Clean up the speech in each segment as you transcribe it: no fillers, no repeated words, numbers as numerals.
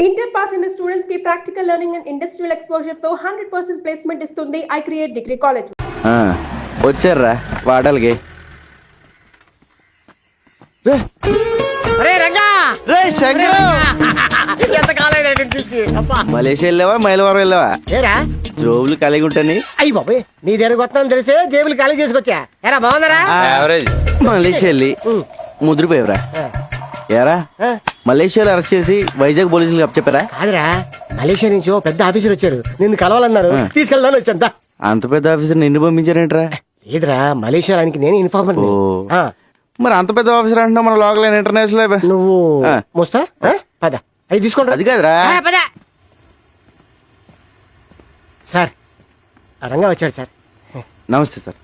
Inter pass అయిన students కి practical learning and industrial exposure తో 100% ప్లేస్మెంట్ ఇస్తుంది ఐ క్రియేట్ డిగ్రీ కాలేజ్. వచ్చారా వాడలకి మలేషియా వెళ్ళావా మైలవరం వెళ్ళావా? జోబులు కలిగి ఉంటాని. అయ్యి బాబోయ్, నీ దగ్గర వస్తాను తెలిసే జేబులు ఖాళీ చేసుకొచ్చా. ఎరా బాగున్నారా? మలేషియా వెళ్ళి ముద్రపోయావురా. ఏరా మలేషియాలో అరెస్ట్ చేసి వైజాగ్ పోలీసులు చెప్పారా? కాదురా, మలేషియా నుంచి ఓ పెద్ద ఆఫీసర్ వచ్చారు, నిన్ను కలవాలన్నారు, తీసుకెళ్దాను వచ్చాను. అంత పెద్ద ఆఫీసర్ నిన్ను పంపించారేంట్రా? లేదురా, మలేషియానికి నేను ఇన్ఫార్మర్. మరి అంత పెద్ద ఆఫీసర్ అంటున్నా మన లోకల్ ఇంటర్నేషనల్. నువ్వు మోస్తా పద, అవి తీసుకుంటా. అది కాదురా. సార్ రంగా వచ్చాడు సార్. నమస్తే సార్.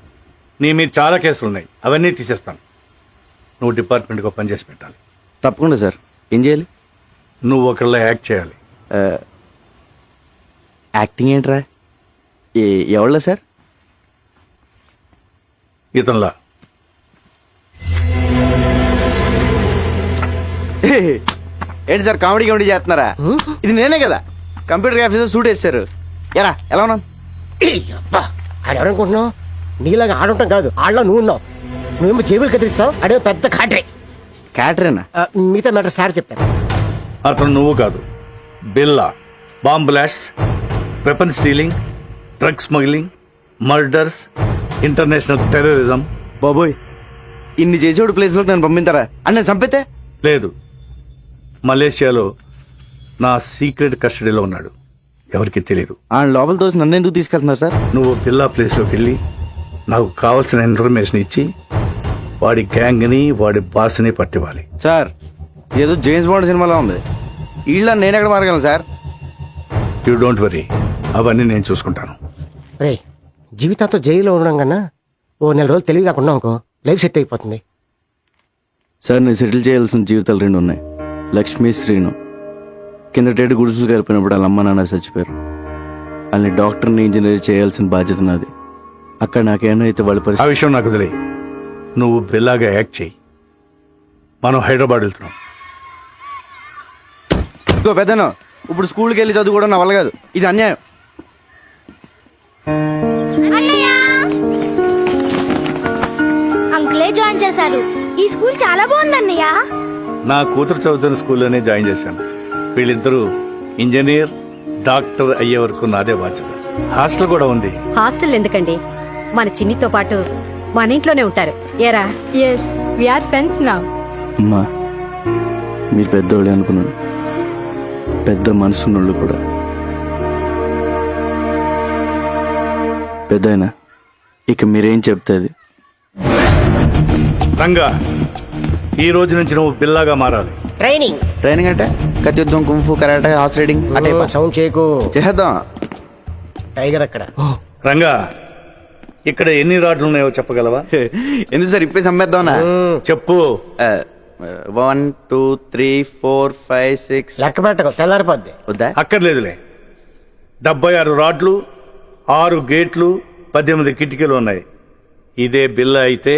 నీ మీద చాలా కేసులు ఉన్నాయి, అవన్నీ తీసేస్తాను. నువ్వు డిపార్ట్మెంట్కి పని చేసి పెట్టాలి. తప్పకుండా సార్. ఏం చేయాలి? నువ్వు ఒకళ్ళ యాక్ట్ చేయాలి. యాక్టింగ్ ఏంట్రా? ఎవళ్ళ సార్? ఇతనిలా. ఏంటి సార్ కామెడీ చేస్తున్నారా? ఇది నేనే కదా కంప్యూటర్ ఆఫీసర్ సూట్ వేస్తారు. ఎలా ఉన్నాను? ఆడెవరనుకుంటున్నావు? నీలాగా ఆడుంటాం కాదు, ఆడలో నువ్వు ఉన్నావు. నువ్వేమో జేబులు కదిలిస్తావు, అడే పెద్ద కాటరే. క్యాటరేనా? మిగతా మ్యాటర్ సార్ చెప్తాను. అతను నువ్వు కాదు, బిల్లా. Bomb blast, weapon stealing, drug smuggling, murders, international terrorism. బాబోయ్, ఇన్ని చేసేవాడు ప్లేస్లోకి నన్ను పంపించారా? అని నేను చంపితే? లేదు, మలేషియాలో నా సీక్రెట్ కస్టడీలో ఉన్నాడు, ఎవరికి తెలియదు. ఆ లోపల తోసి నన్ను ఎందుకు తీసుకెళ్తున్నారు సార్? నువ్వు బిల్లా ప్లేస్లోకి వెళ్ళి నాకు కావాల్సిన ఇన్ఫర్మేషన్ ఇచ్చి వాడి గ్యాంగ్ని వాడి బాస్ని పట్టివ్వాలి. సార్ ఏదో జేమ్స్ బాండ్ సినిమాలో ఉంది. వీళ్ళ నేను ఎక్కడ మారగలను సార్? యూ డోంట్ వరీ, అవన్నీ నేను చూసుకుంటాను. రే, జీవితాంతో జైల్లో ఉండడం కన్నా ఓ నెల రోజులు తెలివి కాకుండా అనుకో, లైఫ్ సెట్ అయిపోతుంది. సార్ నేను సెటిల్ చేయాల్సిన జీవితాలు 2 ఉన్నాయి. లక్ష్మీ, శ్రీను. కిందటేడు గుడుసులు కలిపినప్పుడు వాళ్ళ అమ్మ నాన్న చచ్చిపోయారు. వాళ్ళని డాక్టర్ని ఇంజనీర్ చేయాల్సిన బాధ్యత నాది. అక్కడ నాకేమైతే వాళ్ళ ఆ పరిస్థితి. విషయం నాకు తెలియ. నువ్వు బిల్లాగా యాక్ట్ చేయి. మనం హైదరాబాద్ వెళ్తున్నాం. ఇంకో పెద్దను ఇప్పుడు స్కూల్కి వెళ్ళి చదువు కూడా నా వల్ల కాదు. ఇది అన్యాయం. అంకులే జాయిన్ చేశారు. ఈ స్కూల్ చాలా బాగుంది అన్నయ్య. నా కూతురు చదువుతున్న స్కూల్లోనే జాయిన్ చేశాను. వీళ్ళిద్దరూ ఇంజనీర్, డాక్టర్ అయ్యే వరకు నాదే బాధ్యత. హాస్టల్ కూడా ఉంది. హాస్టల్ ఎందుకండి, మన చిన్నితో పాటు మన ఇంట్లోనే ఉంటారు. ఏరా? Yes, we are friends now. అమ్మా, మీరు పెద్దోళ్ళే అనుకున్నాను. పెద్ద మనసున్నోళ్ళు కూడా. పెద్దయినా ఇక మీరేం చెప్తే అది. రంగా, ఈ రోజు నుంచి నువ్వు బిల్లాగా మారాలి. ట్రైనింగ్ ట్రైనింగ్ అంటే కత్తియుద్ధం, కుంఫు, కరాటే, హార్స్ రైడింగ్ అంటే సౌండ్ చేయకు. చేద్దాం. టైగర్ అక్కడ. రంగా, ఇక్కడ ఎన్ని రాడ్లు ఉన్నాయో చెప్పగలవా? ఎందుకు సార్ ఇప్పేసి అమ్మేద్దామనా? చెప్పు. 1 2 3 4 5 6. లెక్క పెట్టకు, తెల్లారిపోద్ది. వద్దా? అక్కర్లేదులే. 76 రాడ్లు, 6 గేట్లు, 18 కిటికీలు ఉన్నాయి. ఇదే బిల్ల అయితే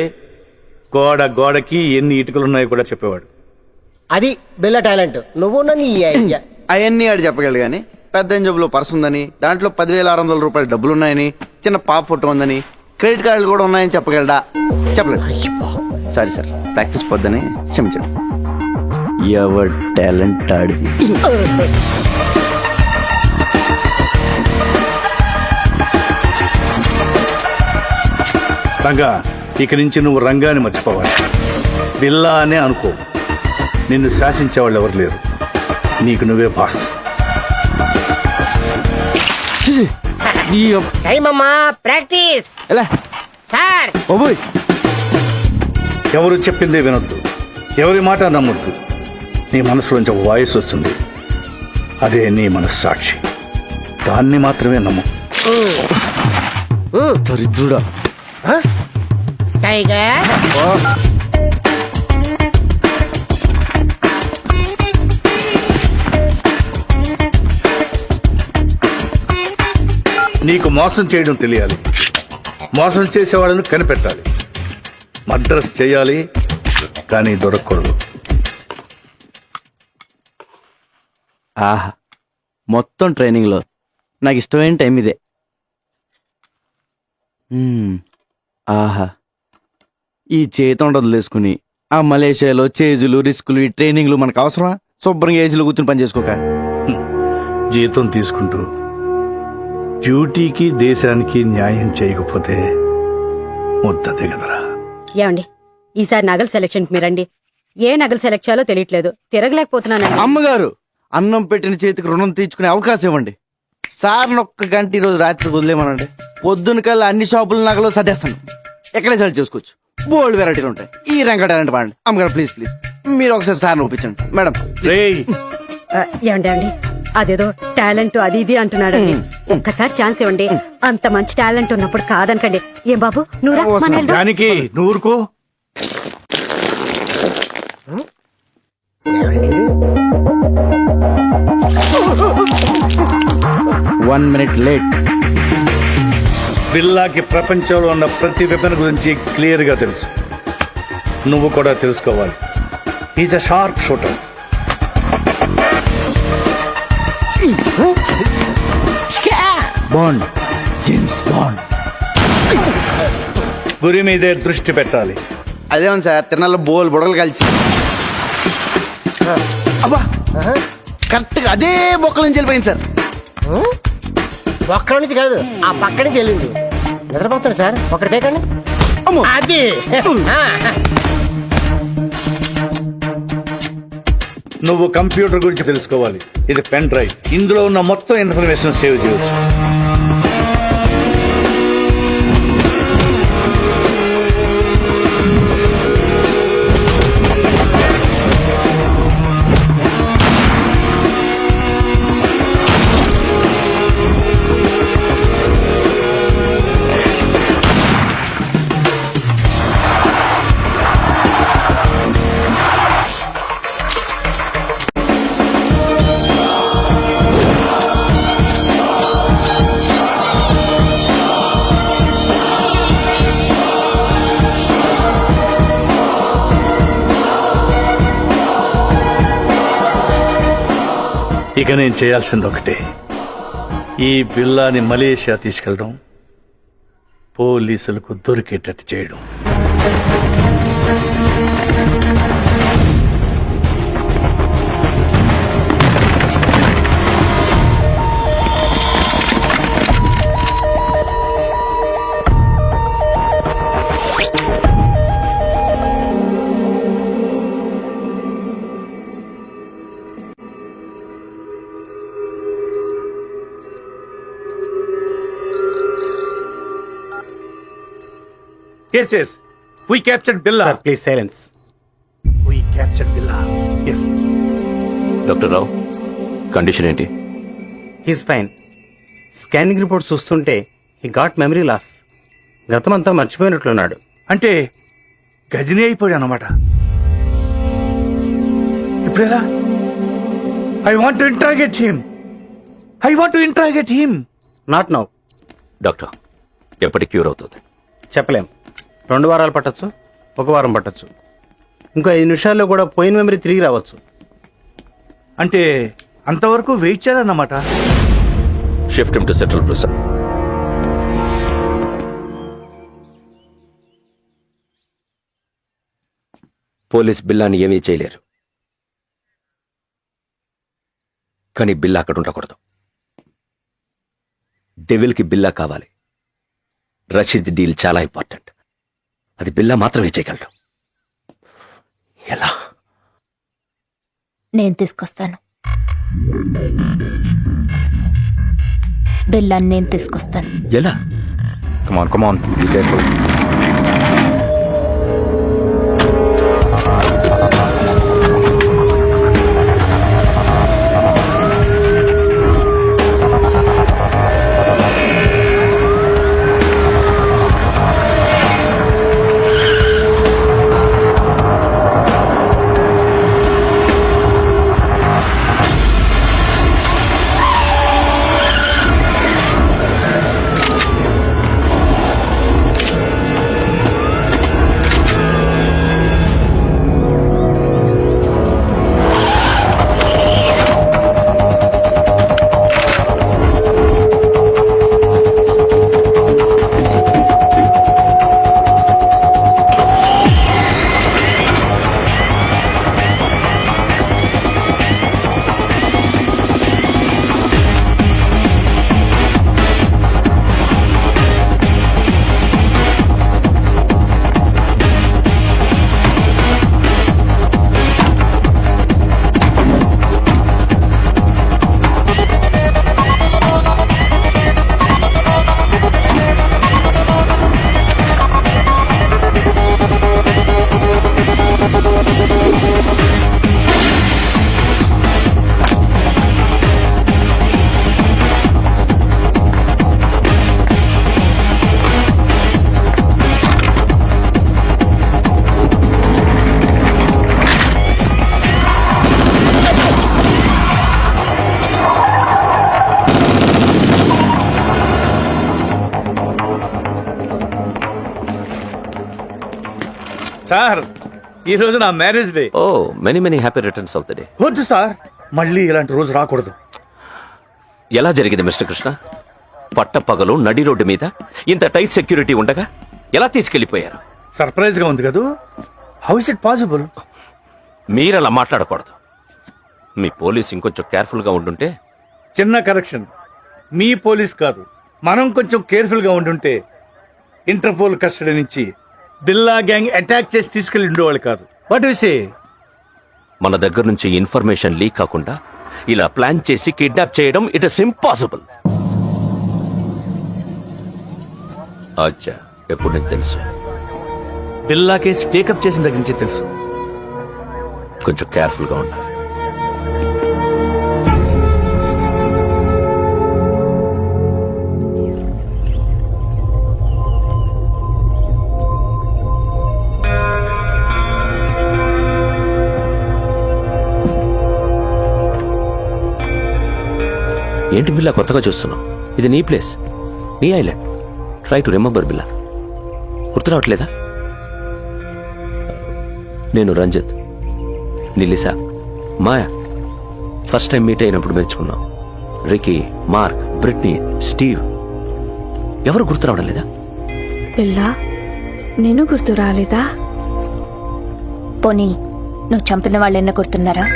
గోడకి ఎన్ని ఇటుకలున్నాయో కూడా చెప్పేవాడు. అది బిల్ల టాలెంట్. నువ్వు నీ అవన్నీ ఆడు చెప్పగలడు కానీ పెద్ద జబ్బులో పర్స్ ఉందని, దాంట్లో 10,600 రూపాయల డబ్బులు ఉన్నాయని, చిన్న పాప ఫోటో ఉందని, క్రెడిట్ కార్డులు కూడా ఉన్నాయని చెప్పగలడా? చెప్పలేదు. సారీ సార్, ప్రాక్టీస్ పొద్దని క్షమించండి. ఎవర్ టాలెంట్ ఆడిది. రంగా, ఇక నుంచి నువ్వు రంగాన్ని మర్చిపోవాలి. బిల్లా అనే అనుకో. నిన్ను శాసించేవాళ్ళు ఎవరు లేరు. నీకు నువ్వే బాస్. టైం అమ్మా, ప్రాక్టీస్. ఎలా సార్ బాబోయ్, ఎవరు చెప్పిందే వినొద్దు, ఎవరి మాట నమ్మొద్దు. నీ మనసులోంచి ఒక వాయిస్ వస్తుంది, అదే నీ మనస్సాక్షి. దాన్ని మాత్రమే నమ్ము. దరిద్రుడా. టైగర్ నీకు మోసం చేయడం తెలియాలి, మోసం చేసేవాళ్ళను కనిపెట్టాలి. మర్డర్స్ చేయాలి, కానీ దొరకకూడదు. ఆహా, మొత్తం ట్రైనింగ్లో నాకు ఇష్టమైన టైం ఇదే. ఆహా, ఈ చేతి వదిలేసుకుని ఆ మలేషియాలో చేజులు రిస్కులు ఈ ట్రైనింగ్లు మనకు అవసరమా? శుభ్రంగా ఏజీలో కూర్చుని పని చేసుకోక. జీతం తీసుకుంటూ డ్యూటీకి దేశానికి న్యాయం చేయకపోతే ముద్ద దిగదరా. ఏమండి ఈసారి నగల సెలక్షన్ మీరండి. ఏ నగలు సెలెక్ట్ చేయాలో తెలియట్లేదు, తిరగలేకపోతున్నానండి. అమ్మగారు, అన్నం పెట్టిన చేతికి రుణం తీర్చుకునే అవకాశం ఇవ్వండి. సార్ ఒక్క గంట ఈరోజు రాత్రి వదిలేమనండి. పొద్దున కల్లా అన్ని షాపుల నగలు సర్దేస్తాను. ఎక్కడే సెలెక్ట్ చేసుకోవచ్చు. బోల్డ్ వెరైటీలు ఉంటాయి. ఈ రంగ టాలెంట్ వాడండి. అమ్మగారు ప్లీజ్ ప్లీజ్ మీరు ఒకసారి సార్ని ఒప్పించండి మేడం. రేయ్, ఏమండి అండి అదేదో టాలెంట్ అది ఇది అంటున్నాడండి. ఒక్కసారి ఛాన్స్ ఇవ్వండి. అంత మంచి టాలెంట్ ఉన్నప్పుడు కాదనకండి. ఏం బాబు నువ్వురా మన వెళ్దాం. దానికి నూరుకో. 1 minute లేట్. బిల్లాకి ప్రపంచంలో ఉన్న ప్రతి వెపన్ గురించి క్లియర్ గా తెలుసు. నువ్వు కూడా తెలుసుకోవాలి. Is a sharp shooter. Bond, James bond. గురి మీదే దృష్టి పెట్టాలి. అదేమో సార్, తిరణాల్లో బోల్ బుడగలు కలిసి అబ్బా కరెక్ట్ గా అదే బొక్కల నుంచి వెళ్ళిపోయింది సార్. ఒక్కడి నుంచి కాదు, ఆ పక్క నుంచి వెళ్ళింది. నిద్రపోతాడు సార్, ఒకటి తేకండి. అది నువ్వు కంప్యూటర్ గురించి తెలుసుకోవాలి. ఇది పెన్ డ్రైవ్. ఇందులో ఉన్న మొత్తం ఇన్ఫర్మేషన్ సేవ్ చేయవచ్చు. ఇక నేను చేయాల్సింది ఒకటే, ఈ బిల్లాని మలేషియా తీసుకెళ్ళడం, పోలీసులకు దొరికేటట్టు చేయడం. Yes, yes. We captured Billa. Sir please silence. We captured Billa. Yes. Doctor Rao, condition ఏంటి? He's fine. స్కానింగ్ రిపోర్ట్ చూస్తుంటే హీ గాట్ మెమరీ లాస్. గతమంతా మర్చిపోయినట్లున్నాడు. అంటే గజనీ అయిపోయాడు అన్నమాట. ఇప్పుడెలా? I want to interrogate him. Not now. Doctor, ఎప్పటికి cure అవుతుంది? చెప్పలేం. 2 వారాలు పట్టచ్చు, 1 వారం పట్టచ్చు. ఇంకో 5 నిమిషాల్లో కూడా పోయిన మెమరీ తిరిగి రావచ్చు. అంటే అంతవరకు వెయిట్ చేయాలన్నమాట. Shift him to central prison. Police బిల్లాని ఏమీ చేయలేరు, కానీ బిల్లా అక్కడ ఉండకూడదు. డెవిల్కి బిల్లా కావాలి. రషీద్ డీల్ చాలా ఇంపార్టెంట్. అది బిల్లా మాత్రమే చేయగలడు. ఎలా? నేను తీసుకొస్తాను. బిల్లాన్ని నేను తీసుకొస్తాను. ఎలా? Come on, be careful. Sir ఈ రోజు నా marriage day. Oh many many happy returns of the day. వద్దు సార్, మళ్ళీ ఇలాంటి రోజు రాకూడదు. ఎలా జరిగింది మిస్టర్ కృష్ణ? పట్టపగలు నడి రోడ్డు మీద ఇంత టైట్ సెక్యూరిటీ ఉండగా ఎలా తీసుకెళ్లిపోయారు? సర్ప్రైజ్ గా ఉంది కదూ. How is it possible? మీరలా మాట్లాడకూడదు. మీ పోలీస్ ఇంకొంచెం కేర్ఫుల్ గా ఉండుంటే. చిన్న కరెక్షన్, మీ పోలీస్ కాదు, మనం కొంచెం కేర్ఫుల్ గా ఉండుంటే ఇంటర్పోల్ కస్టడీ నుంచి బిల్లా గ్యాంగ్ అటాక్ చేసి తీసుకెళ్లి ఉండేవాళ్ళు కాదు. What you say? మన దగ్గర నుంచి ఇన్ఫర్మేషన్ లీక్ కాకుండా ఇలా ప్లాన్ చేసి కిడ్నాప్ చేయడం ఇట్ ఇస్ ఇంపాసిబుల్. అచ్చా, ఎప్పుడు నీకు తెలుసు? బిల్లా కేసు టేకప్ చేసిన దగ్గర నుంచి తెలుసు. కొంచెం కేర్ఫుల్ గా ఉండాలి. ఏంటి బిల్లా కొత్తగా చూస్తున్నావు? ఇది నీ ప్లేస్, నీ ఐలాండ్. ట్రై టు రిమెంబర్ బిల్లా. గుర్తు రావట్లేదా? నేను రంజిత్, నిలిసా, మాయా ఫస్ట్ టైం మీట్ అయినప్పుడు మెచ్చుకున్నాం. Ricky, mark, Britney, Steve. ఎవరు గుర్తు రావడం లేదా? పిల్లా, నేను గుర్తు రాలేదా? పోనీ నువ్వు చంపిన వాళ్ళెన్న గుర్తున్నారా?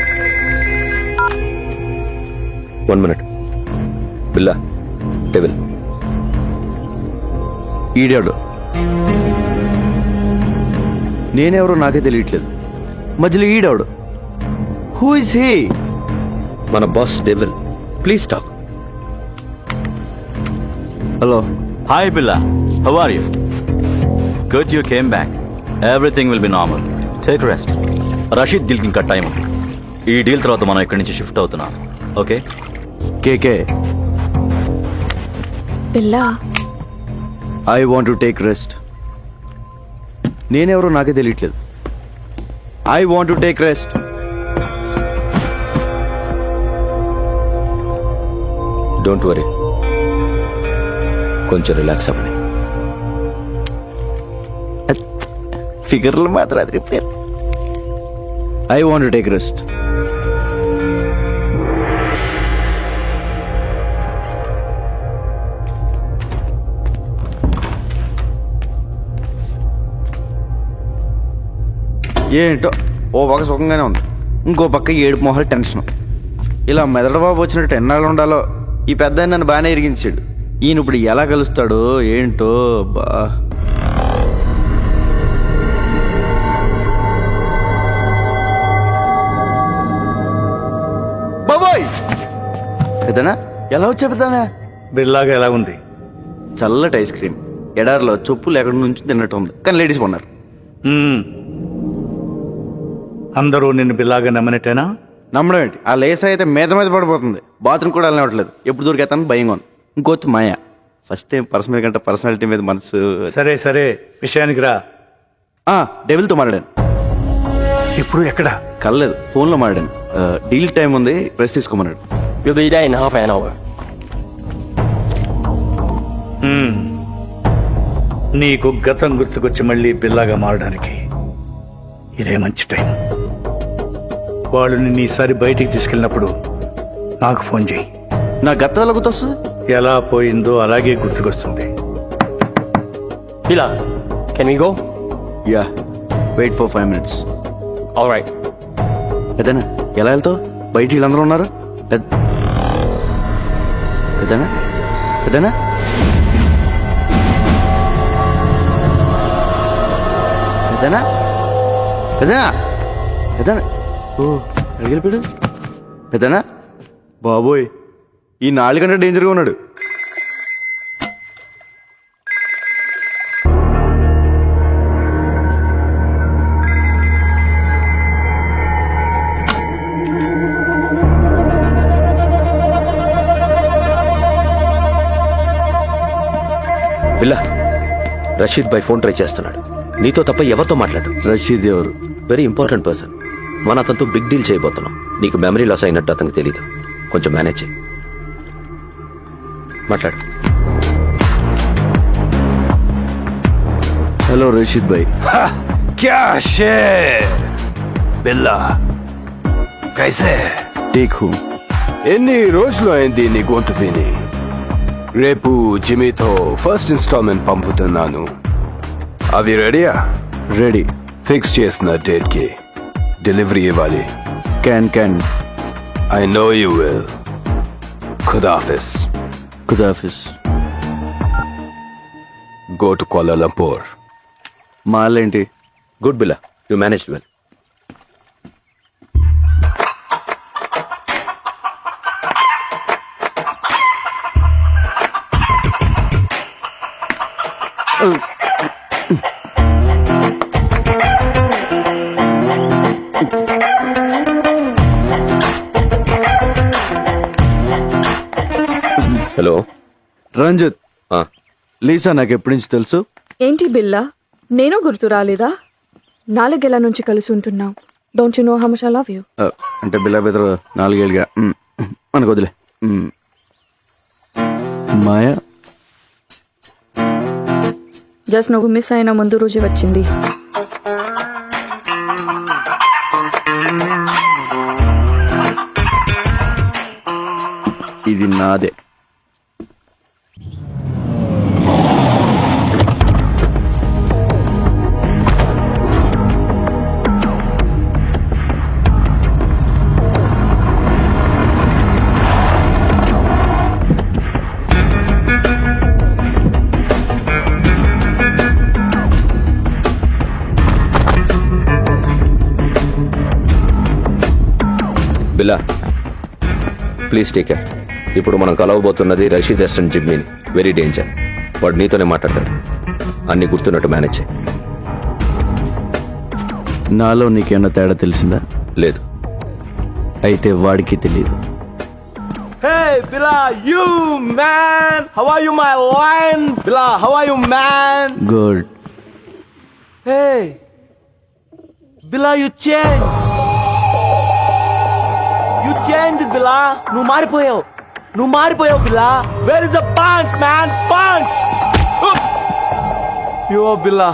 1 minute. బిల్లా, డెవిల్. ఈడాడు. నేనెవరో నాకే తెలియట్లేదు. మధ్యలో ఈడాడు. Who is he? మన boss devil. Please talk. Hello. Hi, Billa. How are you? Good you came back. Everything will be normal. Take rest. Rashid డీల్కి ఇంకా టైం ఉంది. ఈ డీల్ తర్వాత మనం ఇక్కడి నుంచి షిఫ్ట్ అవుతున్నాం. ఓకే? కేకే, పిల్లా, I want to take rest. నేనెవరో నాకే తెలియట్లేదు. I want to take rest. Don't worry, కొంచెం రిలాక్స్ అవ్వండి. ఫిగర్లు మాత్రం అది repair. I want to take rest. ఏంటో ఓ పక్క సుఖంగానే ఉంది, ఇంకో పక్క ఏడుపు మొహల్ టెన్షన్. ఇలా మెదడు బాబు వచ్చినట్టు ఎన్నాళ్ళు ఉండాలో. ఈ పెద్ద నన్ను బాగానే ఇరిగించాడు. ఈయన ఇప్పుడు ఎలా కలుస్తాడో ఏంటో. బా బాబోయ్, పెద్దనా ఎలా వచ్చా పెద్దనా? బిల్లాగా ఎలా ఉంది? చల్లటి ఐస్ క్రీమ్ ఎడారిలో చొప్పులు ఎక్కడి నుంచి తిన్నట్టు ఉంది, కానీ లేడీస్ కొన్నారు. అందరూ నిన్ను బిల్లాగా నమ్మనట్టేనా? నమ్మడం ఏంటి? ఆ లేస్ అయితే మీద మీద పడిపోతుంది. బాత్రూమ్ కూడా వెళ్ళనివ్వట్లేదు. ఎప్పుడు దొరికేస్తాను భయంగా ఉంది. ఇంకోటి మాయా, ఫస్ట్ టైం పర్సన్ మీద కంటే పర్సనాలిటీ మీద మనసు. సరే సరే, విషయానికి రా. డెవిల్తో మాట్లాడాను. ఇప్పుడు ఎక్కడ? కలలేదు, ఫోన్లో మాట్లాడాను. డీల్ టైం ఉంది, ప్రెస్ తీసుకోమన్నాడు. నీకు గతం గుర్తుకొచ్చి మళ్ళీ బిల్లాగా మారడానికి ఇదే మంచి టైం. వాళ్ళు నిన్ను ఈసారి బయటికి తీసుకెళ్ళినప్పుడు నాకు ఫోన్ చేయి. నా గతంలో గుర్తొస్తుంది. ఎలా పోయిందో అలాగే గుర్తుకొస్తుంది. Bila, can we go? Yeah, wait for 5 minutes. All right. పెద్దనా ఎలా వెళ్తావు? బయట వీళ్ళందరూ ఉన్నారు. పెద్దనా పెద్దనా పెద్దనా పెద్దనా పెద్దనా ఓ అడిగిపోయాడు. పెద్దనా బాబోయ్, ఈ 4 గంటల డేంజర్గా ఉన్నాడు. బిల్లా, రషీద్ బై ఫోన్ ట్రై చేస్తున్నాడు. నీతో తప్ప ఎవరితో మాట్లాడు? రషీద్ ఎవరు? Very important person. మన అతనితో బిగ్ డీల్ చేయబోతున్నాం. నీకు మెమరీ లాస్ అయినట్టు అతనికి తెలీదు. కొంచెం మేనేజ్ చేయి. మాట్లాడు. హలో రషీద్ భాయ్. क्या शेर बिल्ला कैसे ఠీక్ హూ. ఎన్ని రోజులు అయింది నీ గొంతు విని? రేపు జిమీతో ఫస్ట్ ఇన్స్టాల్మెంట్ పంపుతున్నాను. అవి రెడీయా? రెడీ. ఫిక్స్ చేసిన డేట్ కి డెలివరీ ఇవ్వాలి. Can I know you will. ఖుదాఫిస్. ఖుదాఫిస్. Go to Kuala Lumpur. మాలేంటి? Good Billa, you manage well. Hello Ranjith, Lisa నాకు ఎప్పటి నుంచి తెలుసు? ఏంటి బిల్లా, నేను గుర్తు రాలేదా? 4 ఏళ్ల నుంచి కలిసి ఉంటున్నాం. Don't you know how much I love you? అంటే బిల్లా బెదరు 4 ఏళ్ళుగా మనకు వదిలే. మాయా జస్ట్ నువ్వు మిస్ అయిన ముందు రోజు వచ్చింది. ఇది నాదే. బిల్లా ప్లీజ్ టేక్ కేర్. ఇప్పుడు మనం కలవబోతున్నది రషీద్ రెస్టారెంట్ జిమ్మీని. Very danger. వాడు నీతోనే మాట్లాడతాడు. అన్ని గుర్తున్నట్టు మేనేజ్ చేయి. నాలో నీకేమన్నా తేడా తెలిసిందా? లేదు. అయితే వాడికి తెలియదు. Hey, Bila, you man! How are you, my lion? Bila, how are you, man? Good. Hey, Bila, you changed. You changed, Bila. నువ్వు మారిపోయావు, Bila. Where is the punch, man? Punch! You are Bila.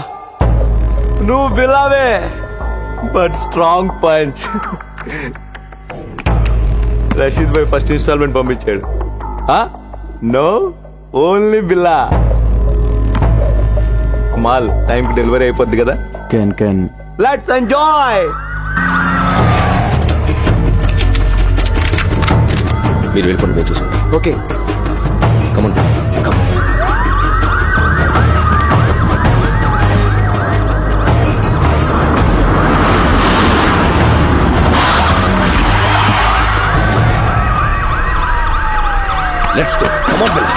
నువ్వు Bilaవే, but strong punch. Rashid భాయ్ first instalment పంపించాడు. No, only Billa. మాల్ టైంకి delivery అయిపోద్ది కదా. Can let's enjoy. మీరు వెళ్ళిపోండి, మేము చూసుకోండి. Okay, come on come on. Let's go. Come on, Bella.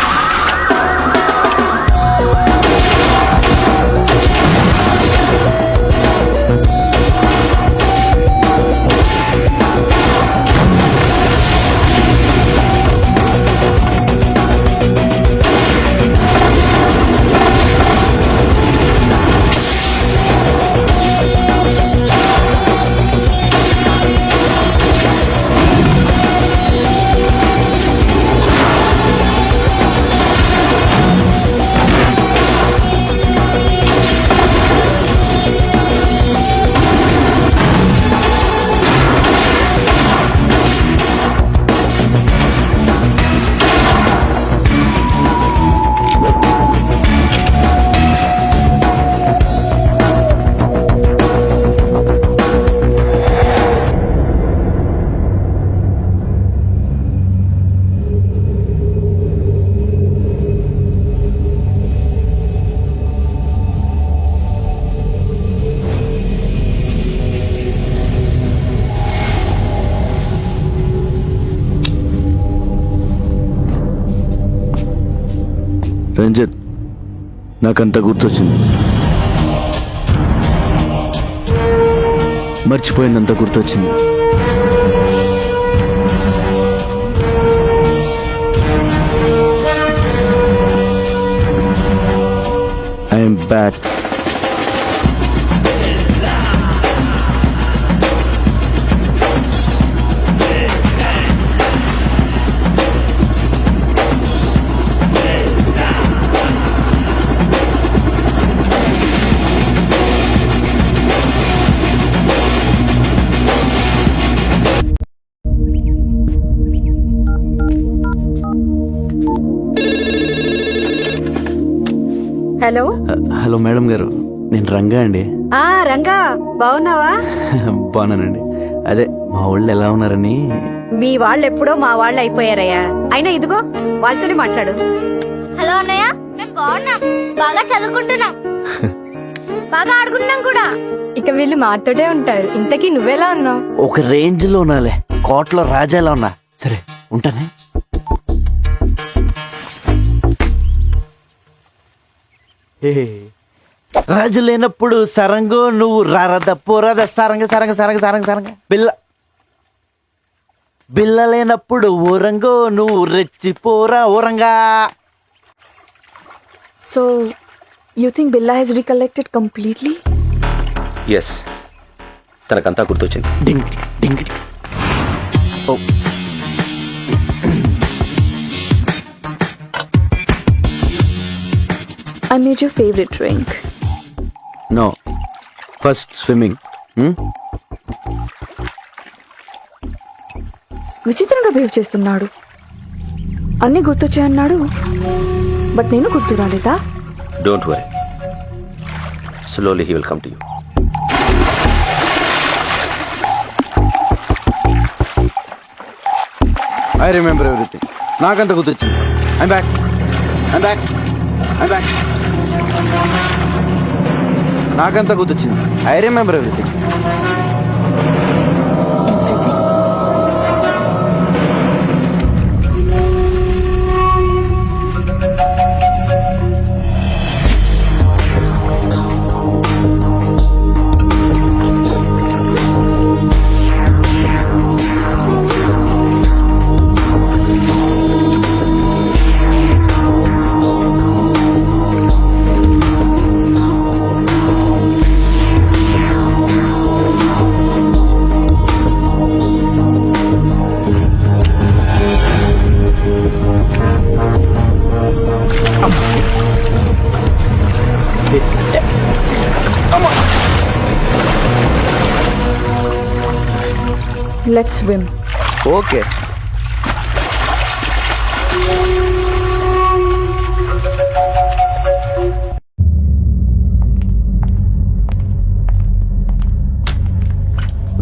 Ranjit, నాకంతా గుర్తొచ్చింది. మర్చిపోయిందంతా గుర్తొచ్చింది. I'm back. Hello hello madam గారు, నేను రంగా అండి. రంగా బాగున్నావా? బాగున్నానండి. అదే మా వాళ్ళు ఎలా ఉన్నారని. మీ వాళ్ళు ఎప్పుడో మా వాళ్ళు అయిపోయారయ్యా. అయినా ఇదిగో వాళ్ళతోనే మాట్లాడు. హలో అన్నయ్య, మేము బాగున్నాం, బాగా చదువుకుంటున్నాం, బాగా ఆడుకుంటున్నాం కూడా. ఇక వీళ్ళు మాతోటే ఉంటారు. ఇంతకీ నువ్వెలా ఉన్నావు? ఒక రేంజ్ లో ఉన్నాలే, కోట్లో రాజాలా ఉన్నా. సరే ఉంటానే. రాజు లేనప్పుడు సరంగు నువ్వు రారద పోరద సరంగ సరంగ సరంగ సరంగ సరంగ బిల్ల బిల్ల లేనప్పుడు ఊరంగో నువ్వు రెచ్చిపోరా ఊరంగా. So you think Billa Hess recollected completely? Yes, తనకంతా గుర్తొచ్చింది. డింగ్ డింగ్. ఓ I made your favorite drink. No, first swimming. విచిత్రంగా బిహేవ్ చేస్తున్నాడు. అన్నీ గుర్తొచ్చాయన్నాడు, బట్ నేను గుర్తు రాలేదా? Don't worry, slowly he will come to you. I remember everything. నాకంత గుర్తొచ్చింది. I'm back, I'm back, I'm back. నాకంత గుర్తొచ్చింది. I remember everything. Let's swim. Okay.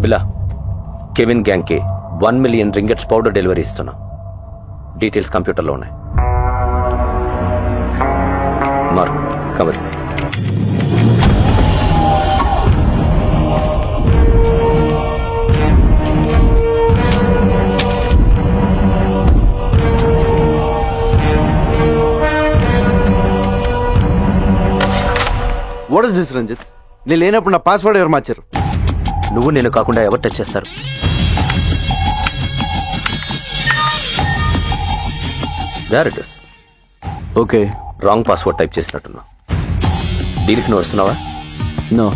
బిలా, Kevin గ్యాంగ్కి 1 million రింగెట్స్ powder delivery ఇస్తున్నాం. డీటెయిల్స్ కంప్యూటర్లో ఉన్నాయి. Mark Comer. What is this Ranjit? నేను లేనప్పుడు నా పాస్వర్డ్ ఎవరు మార్చారు? నువ్వు నేను కాకుండా ఎవరు టచ్ చేస్తారు? There it is. Okay, wrong password type చేసినట్టున్నా. డీల్కి నువ్వు వస్తున్నావా? నో.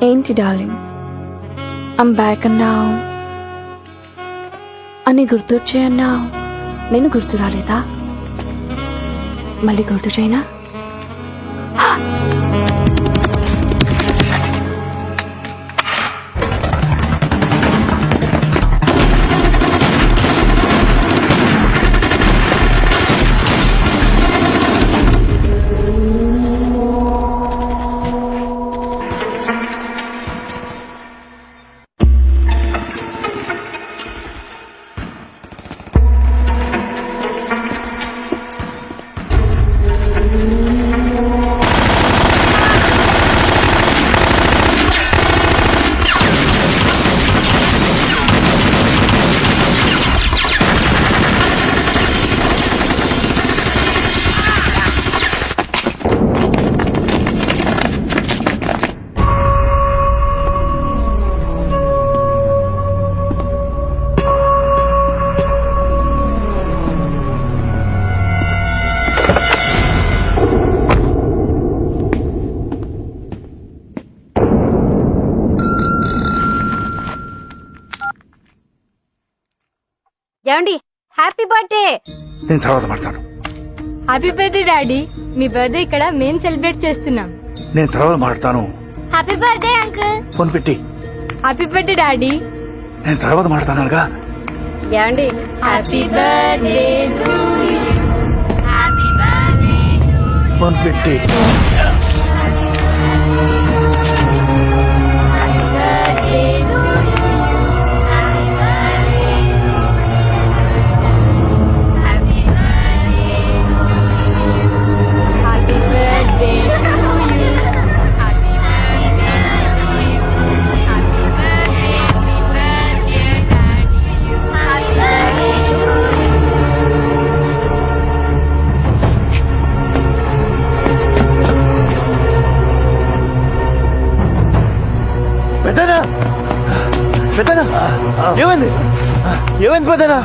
ఏంటి డార్లింగ్, ఐమ్ బ్యాక్ అన్నావు, అని గుర్తొచ్చాయన్నావు. నేను గుర్తు రాలేదా? మళ్ళీ గుర్తు చేయనా? ఏమండి హ్యాపీ బర్త్డే. నేను తర్వాత మాట్లాడతాను. Happy birthday daddy. మీ బర్త్డే ఇక్కడ మేము సెలబ్రేట్ చేస్తున్నాం. నేను తర్వాత మాట్లాడతాను. Happy birthday uncle. ఫోన్ పెట్టి. Happy birthday daddy. నేను తర్వాత మాట్లాడతానుగా. ఏమండి happy birthday to you. Happy birthday to you. Phone పెట్టి. Happy birthday to you. Happy birthday. Happy birthday to you. Happy birthday to you. Happy birthday to you. Happy birthday daddy. Happy birthday to you. పెద్దనా పెద్దనా ఏమైంది ఏమైంది పెద్దనా?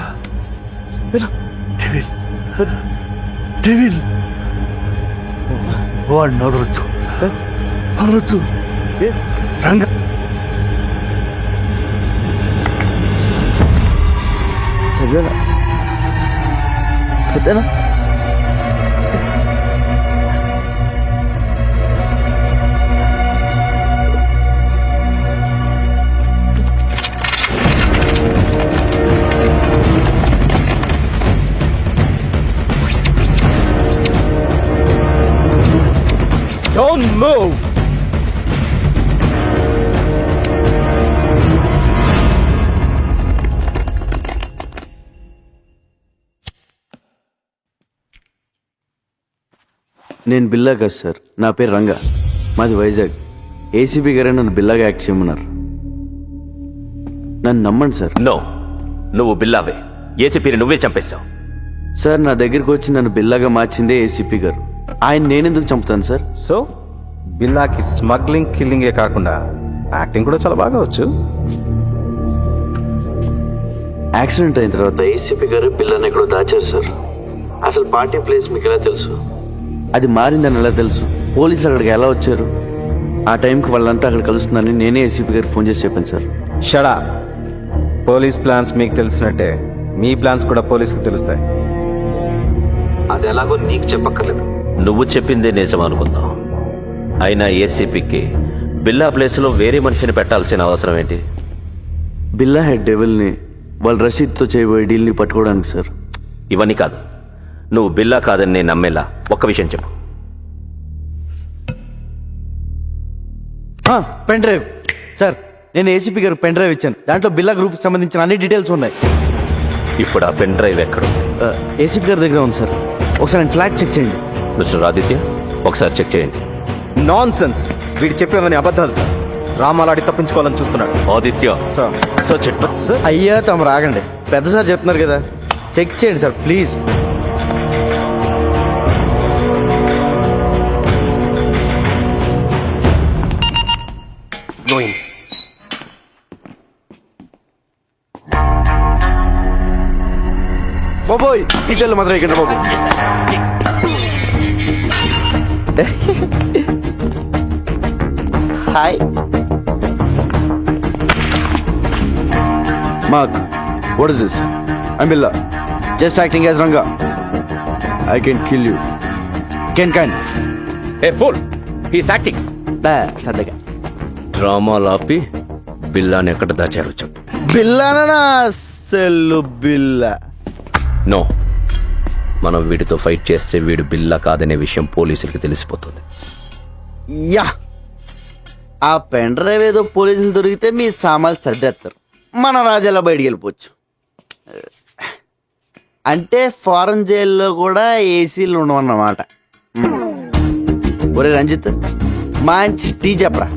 Devil వాడిని వదలొద్దు. వదలొద్దు. రంగ పెద్దనా పెద్దనా Don't move! నేను బిల్లా కాదు సార్, నా పేరు రంగా, మాది వైజాగ్. ఏసీపీ గారే నన్ను బిల్లాగా యాక్ట్ చేయమన్నారు. నన్ను నమ్మండి సార్. నో, నువ్వు బిల్లావే. ఏసీపీని నువ్వే చంపేశావు. సార్ నా దగ్గరికి వచ్చి నన్ను బిల్లాగా మార్చిందే ఏసీపీ గారు. ఆయన నేనెందుకు చంపుతాను సార్? సో బిల్లాకి స్మగ్లింగ్ కిల్లింగే కాకుండా యాక్టింగ్ కూడా చాలా బాగా వచ్చు. యాక్సిడెంట్ అయిన తర్వాత ఏసీపీ గారు బిల్లాని ఎక్కడో దాచారు సార్. అసలు పార్టీ ప్లేస్ మీకు ఎలా తెలుసు? అది మారిందని ఎలా తెలుసు? పోలీసులు అక్కడికి ఎలా వచ్చారు? ఆ టైంకి వాళ్ళంతా అక్కడ కలుస్తుందని నేనే ఏసీపీ గారికి ఫోన్ చేసి చెప్పాను సార్. షడా, పోలీస్ ప్లాన్స్ మీకు తెలిసినట్టే మీ ప్లాన్స్ కూడా పోలీసుకు తెలుస్తాయి. అది ఎలాగో నీకు చెప్పక్కర్లేదు. నువ్వు చెప్పిందే నిజం అనుకుందాం. అయినా ఏసీపీకి బిల్లా ప్లేస్లో వేరే మనిషిని పెట్టాల్సిన అవసరం ఏంటి? బిల్లా హెడ్ డెవిల్ని వాళ్ళు రషీద్తో చేయబోయే డీల్ని పట్టుకోవడానికి సార్. ఇవన్నీ కాదు, నువ్వు బిల్లా కాదని నేను నమ్మేలా ఒక్క విషయం చెప్పు. పెన్ డ్రైవ్ సార్, నేను ఏసీపీ గారికి పెన్ డ్రైవ్ ఇచ్చాను. దాంట్లో బిల్లా గ్రూప్కి సంబంధించిన అన్ని డీటెయిల్స్ ఉన్నాయి. ఇప్పుడు ఆ పెన్ డ్రైవ్ ఎక్కడ? ఏసీపీ గారి దగ్గర ఉంది సార్. ఒకసారి నేను ఫ్లాట్ చెక్ చేయండి. మిస్టర్ ఆదిత్య, ఒకసారి చెక్ చేయండి. నాన్ సెన్స్, వీడు చెప్పేవని అబద్ధాలు సార్. రామాలాడి తప్పించుకోవాలని చూస్తున్నాడు. ఆదిత్య సార్, సార్ చెట్ సార్. అయ్యా తమ రాగండి, పెద్ద సార్ చెప్తున్నారు కదా, చెక్ చేయండి సార్ ప్లీజ్. బాబోయ్ ఈ చెల్లు మాత్రం ఇక్కడ బాబు. Hi Mark, what is this? I'm Billa. Just acting as Ranga. I can kill you. Can. A pool, he's acting. సరదాగా డ్రామాలు ఆపి బిల్లాని ఎక్కడ దాచారో చెప్పు. బిల్లానా సెల్లు బిల్లా? నో, మనం వీడితో ఫైట్ చేస్తే వీడు బిల్లా కాదనే విషయం పోలీసులకి తెలిసిపోతుంది. యా, ఆ పెన్ డ్రైవ్ ఏదో పోలీసులు దొరికితే మీ సామాన్లు సర్దేస్తారు, మన రాజాలా బయటికి వెళ్ళిపోవచ్చు. అంటే ఫారెన్ జైల్లో కూడా ఏసీలు ఉండవన్నమాట. ఒరే రంజిత్, మంచి టీ చెప్పరా.